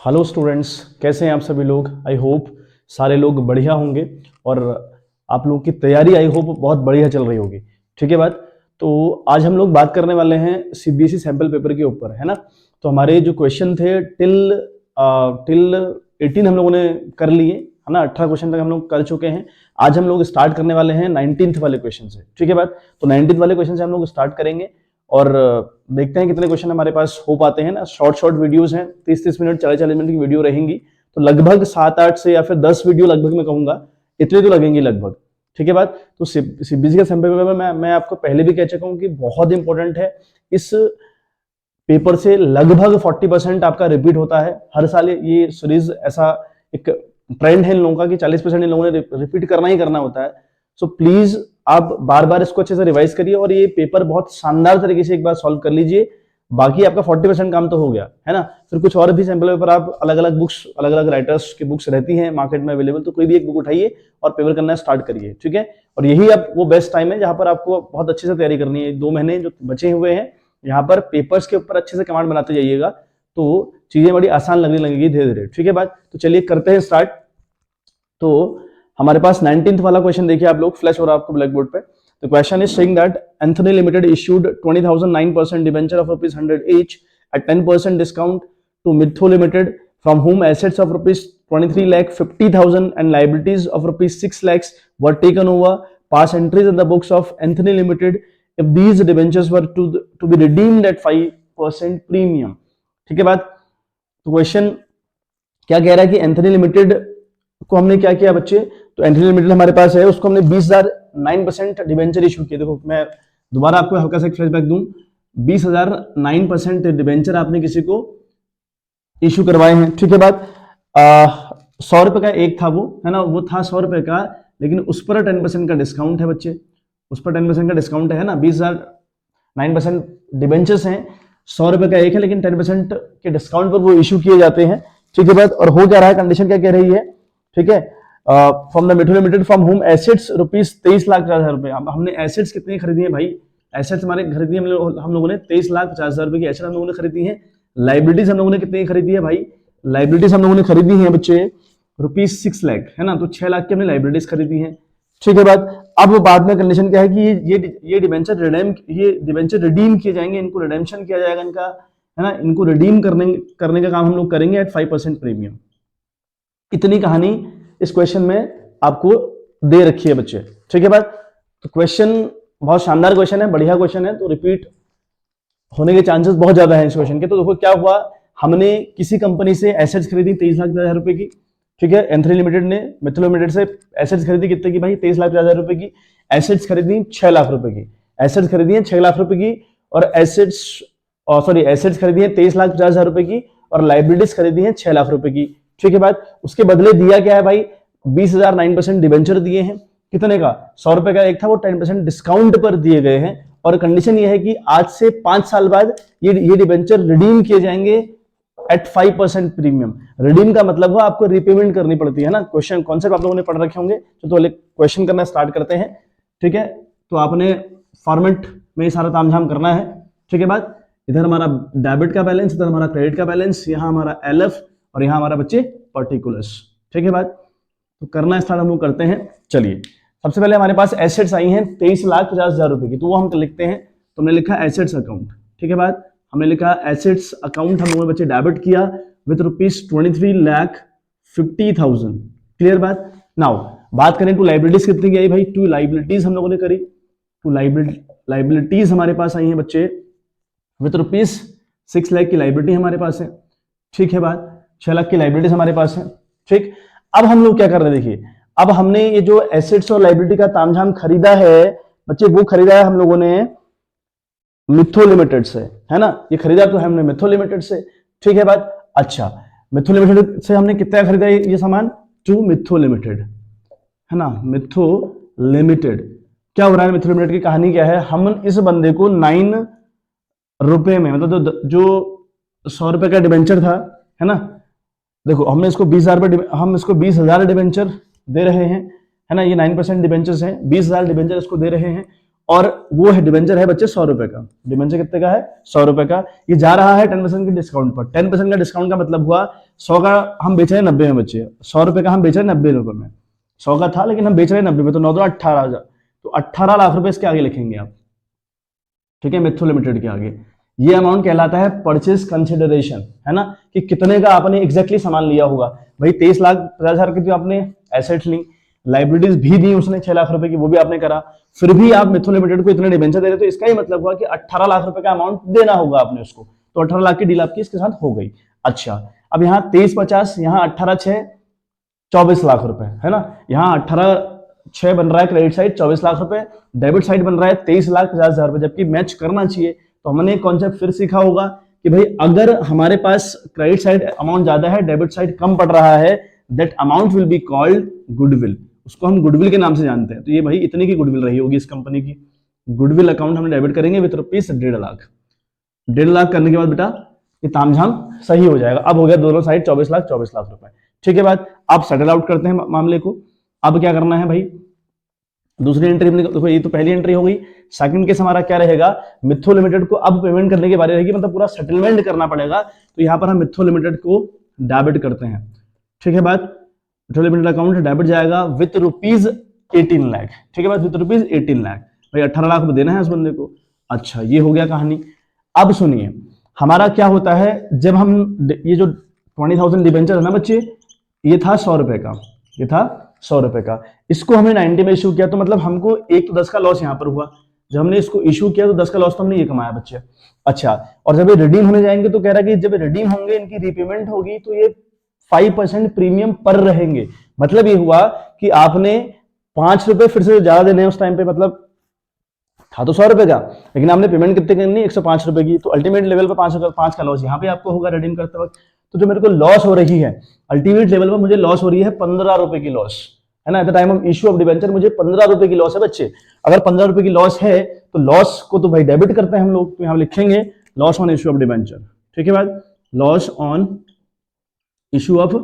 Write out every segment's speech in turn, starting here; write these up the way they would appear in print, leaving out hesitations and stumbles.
Hello students, कैसे हैं आप सभी लोग। आई होप सारे लोग बढ़िया होंगे और आप लोगों की तैयारी आई होप बहुत बढ़िया चल रही होगी। ठीक है बात। तो आज हम लोग बात करने वाले हैं सीबीएसई सैंपल पेपर के ऊपर, है ना। तो हमारे जो क्वेश्चन थे टिल 18 हम लोगों ने कर लिए, है ना। 18 क्वेश्चन तक हम लोग कर चुके हैं। आज हम लोग स्टार्ट करने वाले हैं 19th वाले क्वेश्चन से। ठीक है बात। तो 19th वाले क्वेश्चन से हम लोग स्टार्ट करेंगे और देखते हैं कितने क्वेश्चन हमारे पास हो पाते हैं ना। शॉर्ट वीडियोस हैं, 30-30 मिनट 40-40 मिनट की वीडियो रहेंगी। तो लगभग 7-8 से या फिर 10 वीडियो लगभग मैं कहूंगा इतने तो लगेंगे लगभग। ठीक है बात। तो सीबीएसई का सैंपल पेपर मैं आपको पहले भी कह चुका हूं कि बहुत इंपॉर्टेंट है। इस पेपर से लगभग 40% आपका रिपीट होता है हर साल। ये सीरीज ऐसा एक ट्रेंड है इन लोगों का कि 40% इन लोगों ने रिपीट करना ही करना होता है। सो प्लीज आप बार बार इसको अच्छे से रिवाइज करिए और ये पेपर बहुत शानदार तरीके से एक बार सॉल्व कर लीजिए। बाकी आपका 40% काम तो हो गया, है ना। फिर कुछ और भी सैंपल पेपर आप अलग अलग बुक्स, अलग अलग राइटर्स की बुक्स रहती हैं मार्केट में अवेलेबल, तो कोई भी एक बुक उठाइए और पेपर करना स्टार्ट करिए। ठीक है। और यही अब वो बेस्ट टाइम है जहां पर आपको बहुत अच्छे से तैयारी करनी है। 2 महीने जो बचे हुए हैं यहाँ पर पेपर्स के ऊपर अच्छे से कमांड बनाते जाइएगा तो चीजें बड़ी आसान लगने लगेगी धीरे धीरे। ठीक है बात। तो चलिए करते हैं स्टार्ट। तो हमारे पास 19th वाला क्वेश्चन देखिए आप लोग, फ्लैश हो रहा है आपको ब्लैक बोर्ड पे। The question is saying that Anthony Limited issued 20,009% debenture of rupees 100 each at 10% discount to Mitho Limited, from whom assets of rupees 23,50,000 and liabilities of rupees 6 lakhs were taken over. Pass entries in the books of Anthony Limited if these debentures were to be redeemed at 5% premium. ठीक है बात। तो question क्या कह रहा है कि Anthony limited को हमने क्या किया बच्चे। तो एंथनी लिमिटेड हमारे पास है, उसको हमने 20,009% डिबेंचर इशू किए। देखो मैं दोबारा आपको हल्का सा फ्लैशबैक दूं। 20,009% डिबेंचर आपने किसी को इशू करवाए हैं। ठीक है बात। 100 रुपए का एक था वो, है ना, वो था 100 रुपए का, लेकिन उस पर 10% का डिस्काउंट है बच्चे, उस पर 10% का डिस्काउंट है ना। 20,009% डिबेंचर्स हैं, 100 रुपए का एक है, लेकिन 10% के डिस्काउंट पर वो इशू किए जाते हैं। ठीक है बात। और हो क्या रहा है, कंडीशन क्या कह रही है। ठीक है। फ्रॉम द मिथो limited from home assets rupees 23,50,000 रुपए। हमने एसेट्स कितनी खरीदी है भाई, एसेट्स हमारे खरीदी हम लोगों ने 23,50,000 रुपए की एसेट हम लोगों ने खरीदी है। लाइबिलिटीज हम लोगों ने कितनी खरीदी है भाई, लाइबिलिटीज हम लोगों ने खरीदी है बच्चे रुपीज 6 लाख, है ना। तो 6 लाख की हमने लाइबिलिटीज खरीदी है। ठीक है बात। अब बाद में कंडीशन क्या है कि ये डिबेंचर रिडीम किए जाएंगे, इनको रिडेम्पशन किया जाएगा इनका, है ना। इनको रिडीम करने का काम हम लोग करेंगे एट 5% प्रीमियम। इतनी कहानी इस क्वेश्चन में आपको दे रखी है बच्चे। ठीक है बात। तो क्वेश्चन बहुत शानदार क्वेश्चन है, बढ़िया क्वेश्चन है, तो रिपीट होने के चांसेस बहुत ज्यादा है इस क्वेश्चन के। तो देखो क्या हुआ, हमने किसी कंपनी से एसेट्स खरीदी 23,50,000 रुपए की। ठीक है। एंथनी लिमिटेड ने मिथो लिमिटेड से एसेट्स खरीदी कितने की भाई, 23,50,000 रुपए की। एसेट्स खरीदी 6 लाख रुपए की, एसेट्स खरीदी है 6 लाख रुपए की, और एसेट्स खरीदी है 23,50,000 रुपए की, और लाइबिलिटीज खरीदी है 6 लाख रुपए की। ठीक है बात। उसके बदले दिया क्या है भाई, 20,009% डिबेंचर दिए हैं। कितने का, 100 रुपए का एक था, वो 10% डिस्काउंट पर दिए गए हैं। और कंडीशन ये है कि आज से 5 साल बाद ये डिबेंचर रिडीम किए जाएंगे एट 5% प्रीमियम। रिडीम का मतलब हुआ आपको रिपेमेंट करनी पड़ती है ना। क्वेश्चन कॉन्सेप्ट आप लोगों ने पढ़ रखे होंगे, तो पहले क्वेश्चन करना स्टार्ट करते हैं। ठीक है। तो आपने फॉर्मेट में सारा तामझाम करना है। ठीक है बात। इधर हमारा डेबिट का बैलेंस, इधर हमारा क्रेडिट का बैलेंस, यहाँ हमारा एलएफ और यहाँ हमारा बच्चे पर्टिकुलर्स। ठीक है बात। तो करना स्टार्ट हम लोग करते हैं। चलिए सबसे पहले हमारे पास एसेट्स आई हैं 23,50,000 रुपए की, तो वो हम लिखते हैं। तो हमने लिखा एसेट्स अकाउंट। ठीक है बात। हमने लिखा एसेट्स अकाउंट, हम लोगों ने बच्चे डेबिट किया विद रुपीज 23,50,000। क्लियर बात। नाउ बात करें टू लाइबिलिटीज कितनी की आई भाई, टू लाइबिलिटीज हम लोगों ने करी। टू लाइबिलिटीज हमारे पास आई है बच्चे विद रुपीज 6 लाख की लाइबिलिटी हमारे पास है। ठीक है बात। 6 लाख की लाइबिलिटीज हमारे पास है। ठीक। अब हम लोग क्या कर रहे हैं, देखिए अब हमने ये जो एसेट्स और लाइबिलिटी का तामझाम खरीदा है बच्चे, वो खरीदा है हम लोगों ने मिथो लिमिटेड से, है ना। ये खरीदा तो हमने मिथो लिमिटेड से। ठीक है बात। अच्छा, मिथो लिमिटेड से हमने कितना खरीदा ये सामान, टू मिथो लिमिटेड, है ना। मिथो लिमिटेड क्या हो रहा है, मिथो लिमिटेड की कहानी क्या है, हम इस बंदे को 9 रुपए में, मतलब जो 100 रुपए का डिबेंचर था, है ना। देखो हमने इसको 20,000 डिबेंचर दे रहे हैं, है ना। ये 9% डिबेंचर्स हैं, 20,000 डिबेंचर इसको दे रहे हैं, और वो है डिबेंचर है बच्चे 100 रुपए का। डिबेंचर कितने का है, 100 रुपए का। ये जा रहा है 10% के डिस्काउंट पर। 10% का डिस्काउंट का मतलब हुआ 100 का हम बेच रहे हैं 90 में बच्चे, 100 रुपए का हम बेच रहे हैं 90 रुपए में, 100 का था लेकिन हम बेच रहे हैं 90 में, तो 9 18,000, तो 18 लाख रुपए इसके आगे लिखेंगे आप, ठीक है, मित्तल लिमिटेड के आगे। ये अमाउंट कहलाता है परचेज कंसिडरेशन, है ना, कि कितने का आपने एग्जैक्टली सामान लिया होगा। भाई 23,50,000 की तो आपने एसेट ली, लाइबिलिटीज भी दी उसने 6 लाख रुपए की, वो भी आपने करा, फिर भी आप मित्तल लिमिटेड को इतने डिबेंचर दे रहे, तो इसका ही मतलब हुआ कि 18 लाख रुपए का अमाउंट देना होगा आपने उसको, तो 18 लाख की डील आपकी इसके साथ हो गई। अच्छा, अब यहाँ 23,50, यहाँ 18,6 24 लाख रुपए, है ना, यहाँ 18,6 बन रहा है क्रेडिट साइड 24 लाख रुपए, डेबिट साइड बन रहा है 23,50,000 रुपए, जबकि मैच करना चाहिए। तो हमने कॉन्सेप्ट फिर सीखा होगा कि भाई अगर हमारे पास क्रेडिट साइड अमाउंट ज्यादा है, डेबिट साइड कम पड़ रहा है, that amount will be called goodwill, उसको हम गुडविल के नाम से जानते हैं। तो ये भाई इतनी की गुडविल रही होगी इस कंपनी की, गुडविल अकाउंट हमने डेबिट करेंगे विद रुपीज 1.5 लाख। 1.5 लाख करने के बाद बेटा ये तामझाम सही हो जाएगा। अब हो गया दोनों साइड 24 लाख रुपए, ठीक है बात। अब सेटल आउट करते हैं मामले को। अब क्या करना है भाई, दूसरी एंट्री देखो, ये तो पहली एंट्री हो गई। सेकंड केस हमारा क्या रहेगा, मित्तल लिमिटेड को अब पेमेंट करने की बारी रहेगी, मतलब पूरा सेटलमेंट करना पड़ेगा। तो यहाँ पर हम मित्तल लिमिटेड को डेबिट करते हैं, ठीक है बात। मित्तल लिमिटेड अकाउंट डेबिट जाएगा विथ रुपीज 18 लाख, ठीक है बात, विथ रुपीज 18 लाख। भाई 18 लाख देना है उस बंदे को। अच्छा, ये हो गया कहानी। अब सुनिए हमारा क्या होता है, जब हम ये जो 20,000 डिबेंचर है ना बच्चे, ये था 100 रुपए का, ये था 100 रुपए का, इसको हमने 90 में इशू किया, तो मतलब हमको 1 तो 10 का लॉस यहाँ पर हुआ। जब हमने इसको इशू किया तो 10 का लॉस तो हमने ये कमाया बच्चे। अच्छा, और जब ये रिडीम होने जाएंगे तो कह रहा है कि जब रिडीम होंगे इनकी रीपेमेंट होगी तो ये 5% प्रीमियम पर रहेंगे। मतलब ये हुआ कि आपने 5 रुपए फिर से ज्यादा देने हैं उस टाइम पे, मतलब था तो 100 रुपए का, लेकिन आपने पेमेंट कितने करनी, 105 रुपए की, तो अल्टीमेट लेवल पर 5 का लॉस यहाँ पे आपको होगा रिडीम करते वक्त। तो जो मेरे को लॉस हो रही है अल्टीमेट लेवल पर, मुझे लॉस हो रही है 15 रुपए की लॉस, है ना। At the time of issue of debenture मुझे 15 रुपए की लॉस है बच्चे। अगर 15 रुपए की लॉस है तो लॉस को तो भाई डेबिट करते हैं हम लोग, तो यहाँ लिखेंगे loss on issue of debenture, ठीक है बात, loss on issue of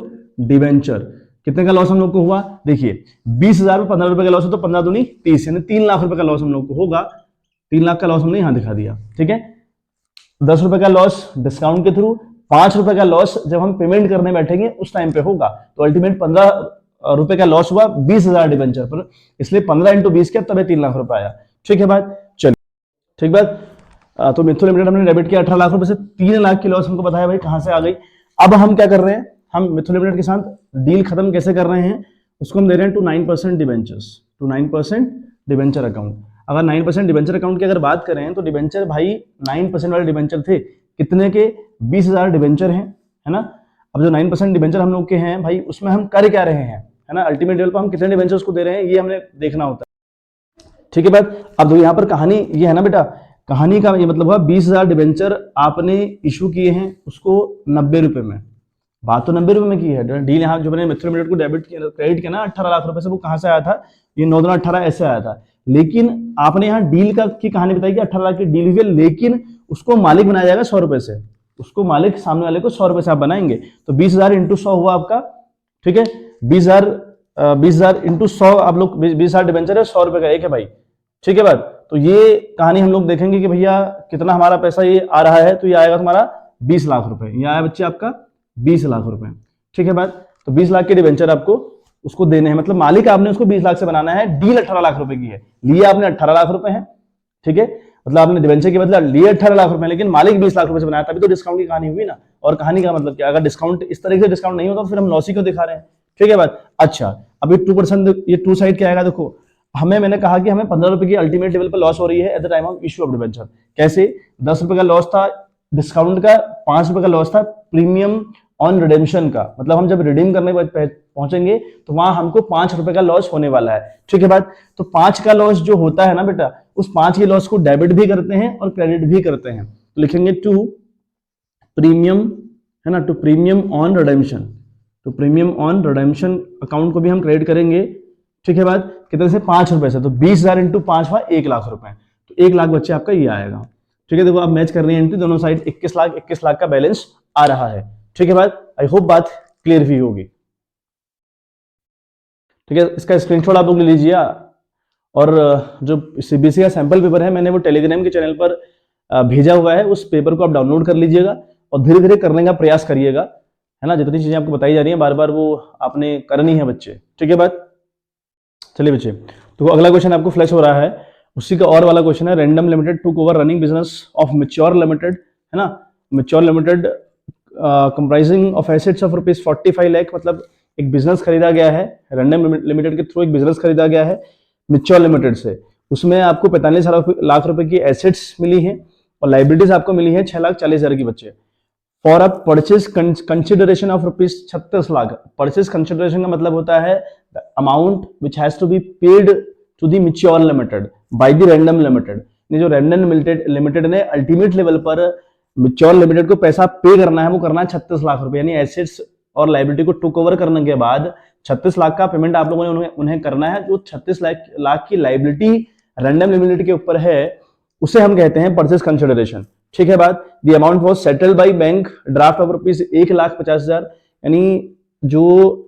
debenture. कितने का लॉस हम लोग को हुआ, देखिए 20,000 में 15 रुपए का लॉस हो तो 15 दूनी 30, यानी 3 लाख रुपए का लॉस हम लोग को होगा। 3 लाख का लॉस हमने यहां दिखा दिया, ठीक है। 10 रुपए का लॉस डिस्काउंट के थ्रू, 5 रुपए का लॉस जब हम पेमेंट करने बैठेंगे उस टाइम पे होगा। तो अल्टीमेट 15 रुपए का लॉस हुआ 20,000 डिबेंचर पर, इसलिए 15 × 20 किया तब 3 लाख रुपए आया, ठीक है बात। चलिए ठीक बात। तो मित्तल लिमिटेड हमने डेबिट किया 18 लाख रुपए से, 3 लाख की लॉस हमको बताया भाई कहां से आ गई। अब हम क्या कर रहे हैं, हम मित्तल लिमिटेड के साथ डील खत्म कैसे कर रहे हैं, उसको हम दे रहे हैं to 9% debentures, to 9% debenture account. अगर 9% डिबेंचर अकाउंट की अगर बात करें तो डिबेंचर भाई 9% वाले डिबेंचर थे, कितने के, 20,000 डिबेंचर हैं, है ना। अब जो 9% डिबेंचर हम लोग के हैं भाई, उसमें हम कर क्या रहे हैं, है ना, अल्टीमेट लेवल पर हम कितने डिबेंचर्स को दे रहे हैं ये हमने देखना होता है, ठीक है बात। अब तो यहाँ पर कहानी ये है ना बेटा, कहानी का ये मतलब हुआ 20,000 डिबेंचर आपने इशू किए हैं उसको 90 रुपए में, बात तो 90 रुपए में की है डील। यहाँ जो मैंने मित्तल लिमिटेड को डेबिट किया, क्रेडिट किया ना 18 लाख रुपए से, वो कहां से आया था, ये 9-18 ऐसे आया था। लेकिन आपने यहाँ डील की कहानी बताई कि 18 लाख की डील हुई है, लेकिन उसको मालिक बनाया जाएगा 100 रुपए से, उसको मालिक सामने वाले को 100 रुपए से आप बनाएंगे। तो 20,000 × 100 हुआ आपका, ठीक है, 20,000 × 100 आप लोग 20,000 डिबेंचर है, 100 रुपए का एक है भाई, ठीक है बात। तो ये कहानी हम लोग देखेंगे कि भैया कितना हमारा पैसा ये आ रहा है, तो ये आएगा तुम्हारा 20 लाख रुपए, ये आया बच्चे आपका 20 लाख रुपए, ठीक है बात। तो 20 लाख के डिबेंचर आपको उसको देने हैं, मतलब मालिक आपने उसको 20 लाख से बनाना है, डील 18 लाख रुपए की है, लिए आपने 18 लाख रुपए है, ठीक है, मतलब आपने डिबेंचर के बदला लिए 18 लाख रुपए, लेकिन मालिक 20 लाख रुपए से बनाया, तभी तो डिस्काउंट की कहानी हुई ना। और कहानी का मतलब क्या, अगर डिस्काउंट इस तरीके से डिस्काउंट नहीं होता तो फिर हम लॉस ही क्यों दिखा रहे हैं, ठीक है बात। अच्छा, अब ये 2%, ये टू साइड क्या आएगा, देखो हमें, मैंने कहा कि हमें 15 रुपए की अल्टीमेट लेवल पर लॉस हो रही है at the time of issue of debenture. कैसे, 10 रुपए का लॉस था डिस्काउंट का, 5 रुपए का लॉस था प्रीमियम ऑन रिडेम्पशन का, मतलब हम जब रिडीम करने पहुंचेंगे तो वहां हमको 5 रुपए का लॉस होने वाला है, ठीक है बात। तो 5 का लॉस जो होता है ना बेटा, उस 5 के लॉस को डेबिट भी करते हैं और क्रेडिट भी करते हैं, तो लिखेंगे टू प्रीमियम, है ना, टू प्रीमियम ऑन रिडेम्पशन, तो प्रीमियम ऑन रिडेम्पशन अकाउंट को भी हम क्रेडिट करेंगे, ठीक है बात। कितने से, 5 रुपए से, तो 20,000 × 5 हुआ 1 लाख रुपए, तो 1 लाख बच्चे आपका ये आएगा, ठीक है। देखो आप मैच कर रही है एंट्री, दोनों साइड 21 लाख का बैलेंस आ रहा है, ठीक है बात। आई होप बात क्लियर भी होगी, ठीक है। इसका स्क्रीनशॉट आप लोग ले लीजिए, और जो सीबीएसई का सैंपल पेपर है मैंने वो टेलीग्राम के चैनल पर भेजा हुआ है, उस पेपर को आप डाउनलोड कर लीजिएगा और धीरे धीरे करने का प्रयास करिएगा, है ना। जितनी चीजें आपको बताई जा रही हैं बार बार वो आपने करनी है बच्चे, ठीक है बात। चलिए बच्चे, तो अगला क्वेश्चन आपको फ्लैश हो रहा है, उसी का और वाला क्वेश्चन है। Random limited took over running business of mature limited, है ना। Mature limited comprising of assets of ₹45 lakh, मतलब एक बिजनेस खरीदा गया है, रैंडम लिमिटेड के थ्रू एक बिजनेस खरीदा गया है मैच्योर लिमिटेड से। उसमें आपको 45 लाख रुपए की एसेट्स मिली है और लाइबिलिटीज आपको मिली है 6,40,000 की बच्चे। For a purchase consideration of ₹36 lakh. Purchase consideration का मतलब होता है the amount which has to be paid to the mature limited by the random limited. जो रैंडम लिमिटेड ने अल्टीमेट लेवल पर मैच्योर लिमिटेड को पैसा पे करना है, वो करना है 36 लाख रुपए, यानी एसेट्स और लाइबिलिटी को टुक ओवर करने के बाद 36 लाख का पेमेंट आप लोगों ने उन्हें करना है। जो 36 लाख की लाइबिलिटी रैंडम लिमिटेड के ऊपर है उसे हम कहते हैं परचेज कंसिडरेशन, ठीक है बात। The amount was settled by bank draft of ₹1,50,000, यानी जो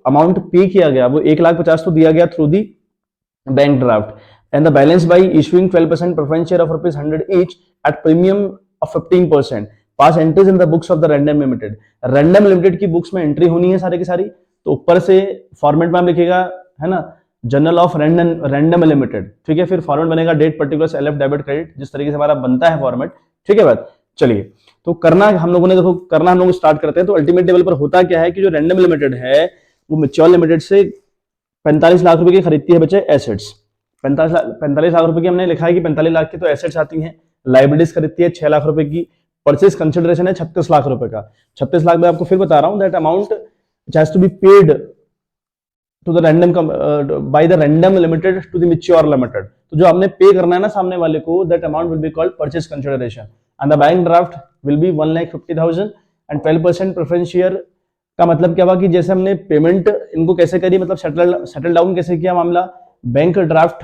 अमाउंट पे किया गया वो 1,50,000 तो दिया गया through the bank draft, and the balance bye issuing 12% preference share of ₹100 each at premium of 15%, pass entries in the books of the random limited. Random limited की बुक्स में एंट्री होनी है सारी की सारी, तो ऊपर से फॉर्मेट में लिखेगा, है ना, जर्नल ऑफ रैंडम लिमिटेड, ठीक है। फिर फॉर्मेट बनेगा date particular self debit credit, जिस तरीके से हमारा बनता है फॉर्मेट, ठीक है बात। चलिए, तो करना हम लोगों ने, देखो करना हम लोग स्टार्ट करते हैं। तो अल्टीमेट लेवल पर होता क्या है कि जो रैंडम लिमिटेड है वो मैच्योर लिमिटेड से 45 लाख रुपए की खरीदती है बच्चे एसेट्स। 45 लाख रुपए की हमने लिखा है कि 45 लाख की तो एसेट्स आती हैं, लाइबिलिटीज खरीदती है 6 लाख रुपए की, परचेज कंसिडरेशन है 36 लाख रुपए का। 36 लाख में आपको फिर बता रहा हूं that amount which has to be paid to the random by the random limited to the mature limited। तो जो आपने पे करना है ना सामने वाले को, that amount will be called purchase consideration and the bank draft will be 1,50,000 and 12% preference share। का मतलब क्या हुआ कि जैसे हमने पेमेंट इनको कैसे करी, मतलब सेटल डाउन कैसे किया मामला, बैंक ड्राफ्ट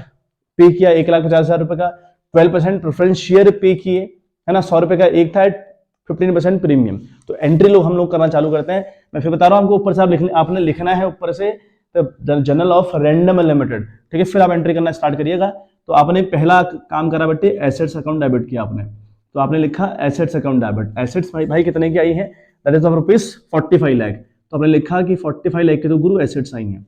पे किया 1,50,000 रुपए का, 12% प्रेफरेंस शेयर पे किए, है ना, 100 रुपए का एक था, 15% प्रीमियम। तो एंट्री लोग हम लोग करना चालू करते हैं। मैं फिर बता रहा हूं आपको, ऊपर से आपने लिखना है ऊपर से जर्नल ऑफ रैंडम लिमिटेड, ठीक है। फिर आप एंट्री करना स्टार्ट करिएगा। तो आपने पहला काम करा बेटे, एसेट्स अकाउंट डेबिट किया आपने, तो आपने लिखा एसेट्स अकाउंट डेबिट। एसेट्स भाई कितने की आई है, दैट इज ऑफ ₹45 लाख। तो आपने लिखा कि 45 लाख के तो गुरु एसेट्स आई हैं,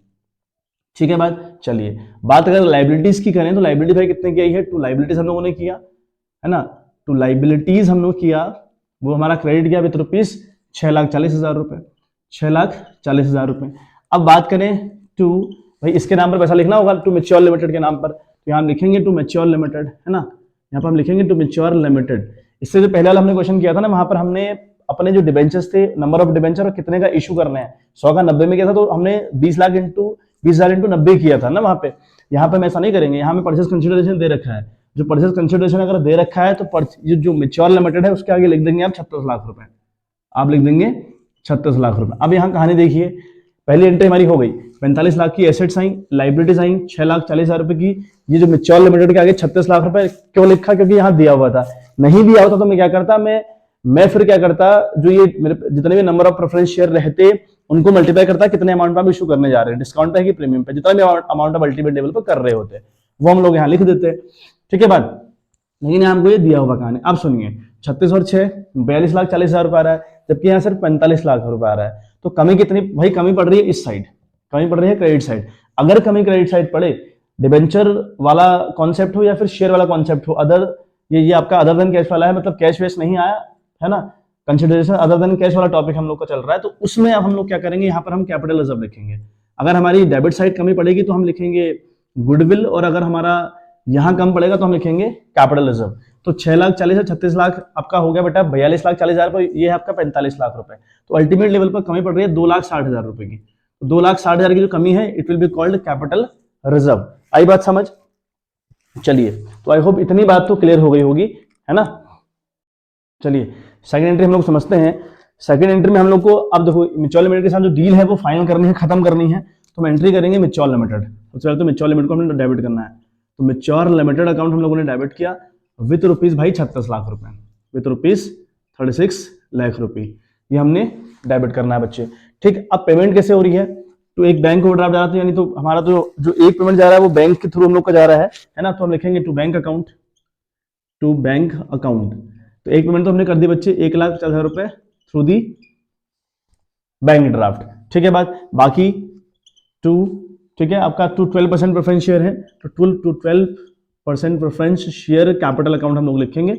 ठीक है बात। चलिए, बात अगर लाइबिलिटीज की करें तो लाइबिलिटी भाई कितने की आई है, टू लाइबिलिटीज हम लोगों ने किया, है ना। टू लाइबिलिटीज हम लोग किया, वो हमारा क्रेडिट गया विद ₹6,40,000 रुपए, 6,40,000 रुपए। अब बात करें टू, भाई इसके नाम पर पैसा लिखना होगा टू मैच्योर लिमिटेड के नाम पर, तो यहाँ लिखेंगे टू मैच्योर लिमिटेड, है ना। यहाँ पर हम लिखेंगे टू मैच्योर लिमिटेड। इससे जो पहले वाला हमने क्वेश्चन किया था ना, वहां पर हमने अपने जो डिबेंचर्स थे, नंबर ऑफ डिबेंचर और कितने का इशू करना है, 100 का 90 में किया था, तो हमने 20 लाख इंटू 20,000 इंटू 90 किया था ना वहां पे। यहाँ पे हम ऐसा नहीं करेंगे, यहाँ पे परचेज कंसिडरेशन दे रखा है। जो परचेज कंसिडरेशन अगर दे रखा है तो जो मैच्योर लिमिटेड है उसके आगे लिख देंगे आप 36 लाख रुपए, आप लिख देंगे 36 लाख रुपए। अब यहाँ कहानी देखिए, पहली एंट्री हमारी हो गई, 45 लाख की एसेट्स आई, लाइबिलिटीज आई 6,40,000 रुपए की। ये जो मैच्योर लिमिटेड के आगे 36 लाख रुपए क्यों लिखा, क्योंकि यहाँ दिया हुआ था। नहीं दिया होता तो मैं क्या करता, मैं फिर क्या करता, जो ये मेरे जितने भी नंबर ऑफ प्रेफरेंस शेयर रहते उनको मल्टीप्लाई करता कितने अमाउंट पर आप इशू करने जा रहे हैं, डिस्काउंट पे कि प्रीमियम पे, जितना भी अमाउंट आप अल्टीमेट लेवल पर कर रहे होते वो हम लोग यहाँ लिख देते, ठीक है बात। लेकिन हमको ये दिया हुआ कहानी। अब सुनिए, 36 और 6 42,40,000 रुपए आ रहा है, जबकि यहाँ सिर्फ 45 लाख रुपए आ रहा है। तो कमी कितनी भाई, कमी पड़ रही है इस साइड, कमी पड़ रही है क्रेडिट साइड। अगर कमी क्रेडिट साइड पड़े, डिबेंचर वाला कॉन्सेप्ट हो या फिर शेयर वाला कॉन्सेप्ट हो, अदर ये आपका अदर देन कैश वाला है, मतलब कैश वेश नहीं आया, है ना, कंसिडरेशन अदर देन कैश वाला टॉपिक हम लोग का चल रहा है। तो उसमें अब हम लोग क्या करेंगे, यहाँ पर हम कैपिटल रिजर्व लिखेंगे। अगर हमारी डेबिट साइड कमी पड़ेगी तो हम लिखेंगे गुडविल, और अगर हमारा यहाँ कम पड़ेगा तो हम लिखेंगे कैपिटल रिजर्व। तो 6,40,000 से 36 लाख आपका हो गया बेटा 42,40,000 रुपए, ये है आपका 45 लाख रुपए। तो अल्टीमेट लेवल पर कमी पड़ रही है 2,60,000 रुपए की। तो 2,60,000 की जो कमी है, it will be called capital reserve. आई बात समझ। चलिए, तो आई होप इतनी बात तो क्लियर हो गई होगी, है ना। चलिए, सेकंड एंट्री हम लोग समझते हैं। सेकंड एंट्री में हम लोग को, अब देखो मैच्योर लिमिटेड के साथ जो डील है वो फाइनल करनी है, खत्म करनी है। तो हम एंट्री करेंगे मैच्योर लिमिटेड। सबसे पहले तो मैच्योर लिमिटेड को हमने डेबिट करना है। तो मैच्योर लिमिटेड अकाउंट हम लोगों ने डेबिट किया विथ रुपीज भाई 36 लाख रुपए, विथ रुपीज 36 लाख रुपए, ये हमने डेबिट करना है बच्चे, ठीक। अब पेमेंट कैसे हो रही है, तो एक बैंक ओवरड्राफ्ट जा रहा है, यानी तो हमारा तो जो एक पेमेंट जा रहा है वो बैंक के थ्रू हम लोग का जा रहा है ना। तो हम लिखेंगे to bank account, to bank account. तो एक पेमेंट तो हमने कर दी बच्चे 1,50,000 रुपए थ्रू दी बैंक ड्राफ्ट, ठीक है बात। बाकी टू, ठीक है, आपका टू 12% प्रेफरेंस शेयर है, तो 12% प्रेफरेंस शेयर कैपिटल अकाउंट हम लोग लिखेंगे,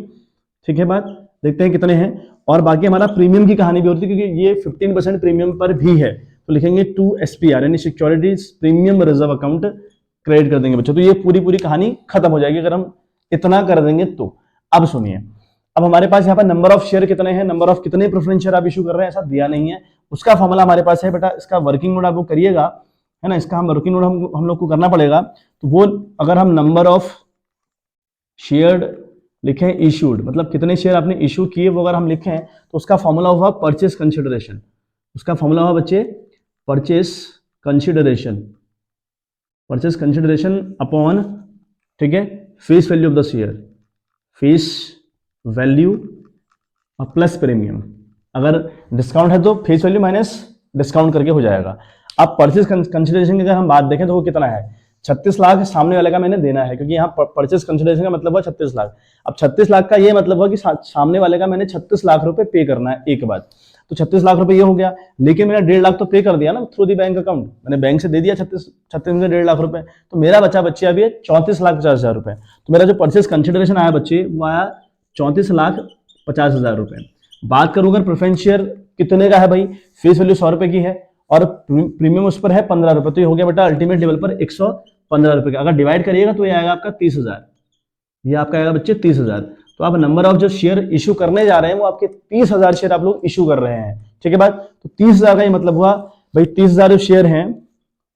ठीक है बात। देखते हैं कितने हैं। और बाकी हमारा प्रीमियम की कहानी भी होती है, क्योंकि ये 15% प्रीमियम पर भी है, तो लिखेंगे 2 SPR यानी securities premium reserve account credit कर देंगे बच्चों। तो ये पूरी कहानी खत्म हो जाएगी अगर हम इतना कर देंगे तो। अब सुनिए, अब हमारे पास यहाँ पर नंबर ऑफ शेयर कितने हैं, नंबर ऑफ कितने प्रेफरेंस शेयर आप इशू कर रहे हैं ऐसा दिया नहीं है, उसका फॉर्मूला हमारे पास है बेटा। इसका वर्किंग नोट आप लोग करिएगा, है ना, इसका हम वर्किंग नोट हम लोग को करना पड़ेगा। तो वो अगर हम नंबर ऑफ शेयर लिखें इशूड, मतलब कितने शेयर आपने इशू किए, वो अगर हम लिखें तो उसका फॉर्मूला हुआ परचेस कंसिडरेशन। उसका फॉर्मूला हुआ बच्चे परचेस कंसिडरेशन अपॉन, ठीक है, face value of the share, face value plus premium. अगर डिस्काउंट है तो फेस वैल्यू माइनस डिस्काउंट करके हो जाएगा। अब परचेस कंसिडरेशन की अगर हम बात देखें तो वो कितना है, 36 लाख सामने वाले का मैंने देना है, क्योंकि यहाँ परचेस कंसिडरेशन का मतलब हुआ 36 लाख। अब 36 लाख का ये मतलब हुआ कि सामने वाले का मैंने 36 लाख रुपए पे करना है एक बार, तो 36 लाख रुपए ये हो गया। लेकिन मैंने 1.5 लाख तो पे कर दिया ना थ्रू दी बैंक अकाउंट, मैंने बैंक से दे दिया 36 में 1.5 लाख रुपए, तो मेरा बच्चे अभी है 34,50,000 रुपए। तो मेरा जो परचेस कंसिडरेशन आया बच्चे वो आया 34,50,000 रुपए। बात करूं अगर प्रेफरेंस शेयर कितने का है भाई, फेस वैल्यू 100 रुपए की है और प्रीमियम उस पर है 15 रुपए, तो ये हो गया बेटा अल्टीमेट लेवल पर 115 रुपए का। अगर डिवाइड करिएगा तो ये आएगा आपका 30,000, ये आपका आएगा बच्चे 30,000। तो आप नंबर ऑफ जो शेयर इशू करने जा रहे हैं वो आपके 30,000 शेयर आप लोग इशू कर रहे हैं, ठीक है बात। तो 30,000 का ये मतलब हुआ भाई 30,000 जो शेयर हैं,